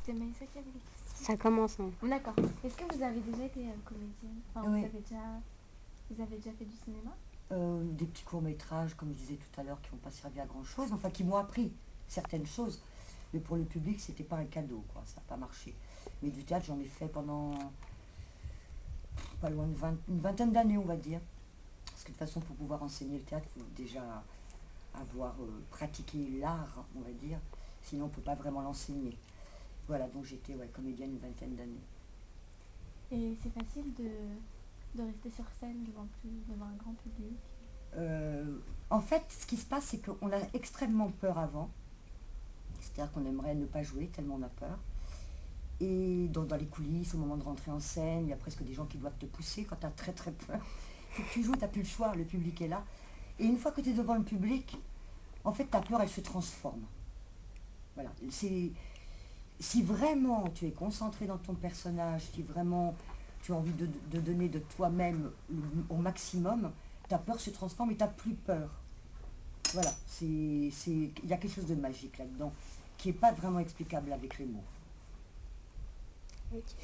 c'était Maïssa qui avait des questions. Ça commence, hein. D'accord. Est-ce que vous avez déjà été comédienne? Enfin, Oui. vous avez déjà fait du cinéma? Des petits courts-métrages, comme je disais tout à l'heure, qui n'ont pas servi à grand-chose, enfin qui m'ont appris certaines choses. Mais pour le public, c'était pas un cadeau, quoi. Ça n'a pas marché. Mais du théâtre, j'en ai fait pendant pas loin de une vingtaine d'années, on va dire. Parce que de toute façon, pour pouvoir enseigner le théâtre, il faut déjà avoir pratiqué l'art, on va dire. Sinon, on ne peut pas vraiment l'enseigner. Voilà, donc j'étais comédienne une vingtaine d'années. Et c'est facile de rester sur scène devant un grand public? En fait, ce qui se passe, c'est qu'on a extrêmement peur avant. C'est-à-dire qu'on aimerait ne pas jouer tellement on a peur. Et dans les coulisses, au moment de rentrer en scène, il y a presque des gens qui doivent te pousser quand tu as très très peur. Il faut que tu joues, tu n'as plus le choix, le public est là. Et une fois que tu es devant le public, en fait, ta peur, elle se transforme. Voilà. Si vraiment tu es concentré dans ton personnage, si vraiment tu as envie de donner de toi-même au maximum, ta peur se transforme et tu n'as plus peur. Voilà. Il y a quelque chose de magique là-dedans qui n'est pas vraiment explicable avec les mots. Ok.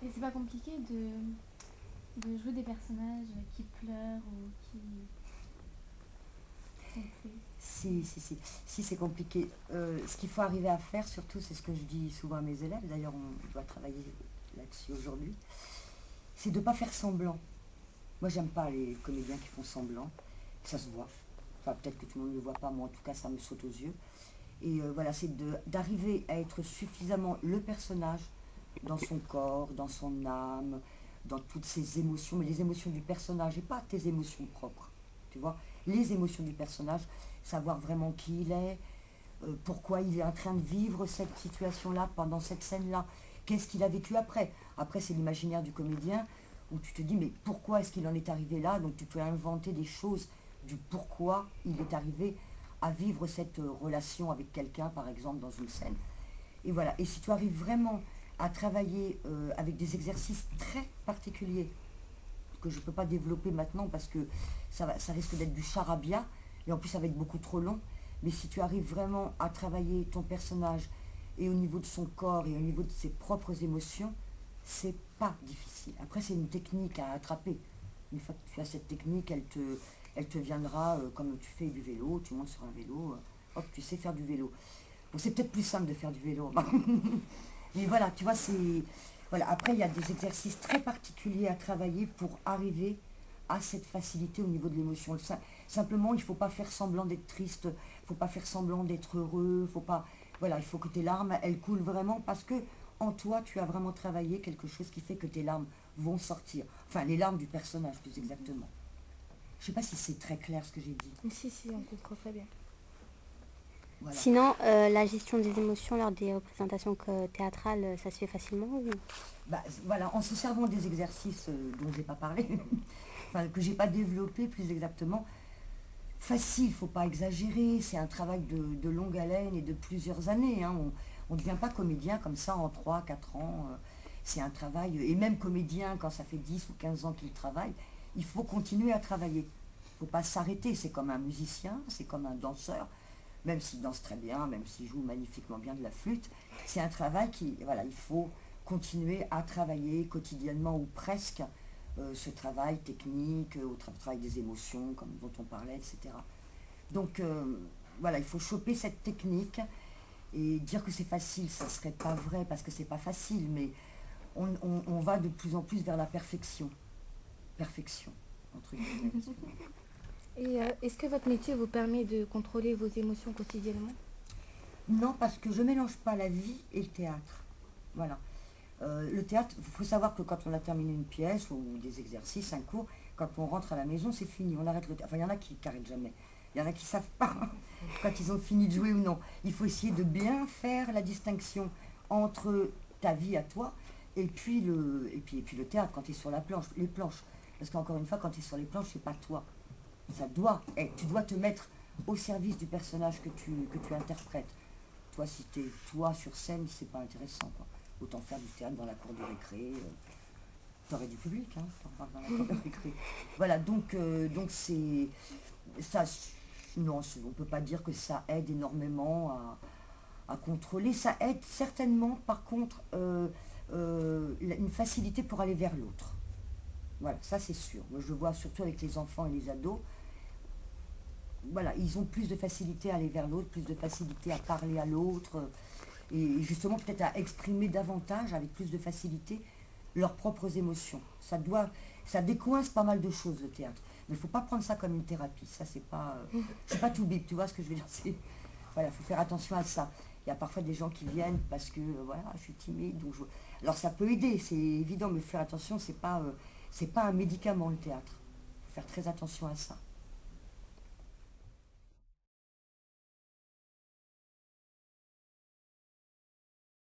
Et c'est pas compliqué de jouer des personnages qui pleurent ou qui sont tristes? Si c'est compliqué. Ce qu'il faut arriver à faire, surtout, c'est ce que je dis souvent à mes élèves, d'ailleurs on doit travailler là-dessus aujourd'hui, c'est de ne pas faire semblant. Moi, j'aime pas les comédiens qui font semblant, ça se voit. Enfin, peut-être que tout le monde ne le voit pas, moi en tout cas, ça me saute aux yeux. Et voilà, c'est d'arriver à être suffisamment le personnage dans son corps, dans son âme, dans toutes ses émotions, mais les émotions du personnage et pas tes émotions propres. Tu vois, les émotions du personnage, savoir vraiment qui il est, pourquoi il est en train de vivre cette situation-là, pendant cette scène-là, qu'est-ce qu'il a vécu après. Après, c'est l'imaginaire du comédien, où tu te dis, mais pourquoi est-ce qu'il en est arrivé là? Donc tu peux inventer des choses du pourquoi il est arrivé à vivre cette relation avec quelqu'un, par exemple, dans une scène. Et voilà, et si tu arrives vraiment à travailler avec des exercices très particuliers, que je ne peux pas développer maintenant parce que ça risque d'être du charabia, et en plus ça va être beaucoup trop long, mais si tu arrives vraiment à travailler ton personnage et au niveau de son corps et au niveau de ses propres émotions, c'est pas difficile. Après, c'est une technique à attraper. Une fois que tu as cette technique, elle te viendra comme tu fais du vélo, tu montes sur un vélo, hop, tu sais faire du vélo. Bon, c'est peut-être plus simple de faire du vélo. Mais voilà, tu vois, voilà. Après, il y a des exercices très particuliers à travailler pour arriver à cette facilité au niveau de l'émotion. Simplement, il ne faut pas faire semblant d'être triste, il ne faut pas faire semblant d'être heureux, voilà, il faut que tes larmes, elles coulent vraiment parce que en toi, tu as vraiment travaillé quelque chose qui fait que tes larmes vont sortir. Enfin, les larmes du personnage, plus exactement. Je ne sais pas si c'est très clair ce que j'ai dit. Si, on comprend très bien. Voilà. Sinon, la gestion des émotions lors des représentations théâtrales, ça se fait facilement ou... Voilà, en se servant des exercices dont je n'ai pas parlé, enfin, que je n'ai pas développé plus exactement, facile, il ne faut pas exagérer, c'est un travail de longue haleine et de plusieurs années. Hein. On ne devient pas comédien comme ça en 3 4 ans. C'est un travail, et même comédien, quand ça fait 10 ou 15 ans qu'il travaille, il faut continuer à travailler. Il ne faut pas s'arrêter, c'est comme un musicien, c'est comme un danseur, même s'il danse très bien, même s'il joue magnifiquement bien de la flûte, c'est un travail voilà, il faut continuer à travailler quotidiennement ou presque ce travail technique, au travail des émotions, comme dont on parlait, etc. Donc voilà, il faut choper cette technique et dire que c'est facile, ça ne serait pas vrai parce que c'est pas facile, mais on va de plus en plus vers la perfection. Perfection, entre guillemets. Et est-ce que votre métier vous permet de contrôler vos émotions quotidiennement? Non, parce que je ne mélange pas la vie et le théâtre. Voilà. Le théâtre, il faut savoir que quand on a terminé une pièce ou des exercices, un cours, quand on rentre à la maison, c'est fini, on arrête le théâtre. Enfin, il y en a qui n'arrêtent jamais. Il y en a qui ne savent pas quand ils ont fini de jouer ou non. Il faut essayer de bien faire la distinction entre ta vie à toi et puis le théâtre, quand tu es sur la planche, les planches. Parce qu'encore une fois, quand tu es sur les planches, c'est pas toi. Tu dois te mettre au service du personnage que tu interprètes. Toi, si tu es toi sur scène, c'est pas intéressant, quoi. Autant faire du théâtre dans la cour de récré. T'aurais du public, hein, dans la cour de récré. Voilà, donc c'est... Ça, non, on ne peut pas dire que ça aide énormément à contrôler. Ça aide certainement, par contre, une facilité pour aller vers l'autre. Voilà, ça c'est sûr. Moi, je le vois surtout avec les enfants et les ados. Voilà, ils ont plus de facilité à aller vers l'autre, plus de facilité à parler à l'autre, et justement peut-être à exprimer davantage, avec plus de facilité, leurs propres émotions. Ça décoince pas mal de choses, le théâtre. Mais il ne faut pas prendre ça comme une thérapie. Ça, c'est pas... je suis pas tout bip, tu vois ce que je veux dire. Voilà, il faut faire attention à ça. Il y a parfois des gens qui viennent parce que, voilà, je suis timide. Alors ça peut aider, c'est évident, mais faire attention, c'est pas un médicament, le théâtre. Il faut faire très attention à ça.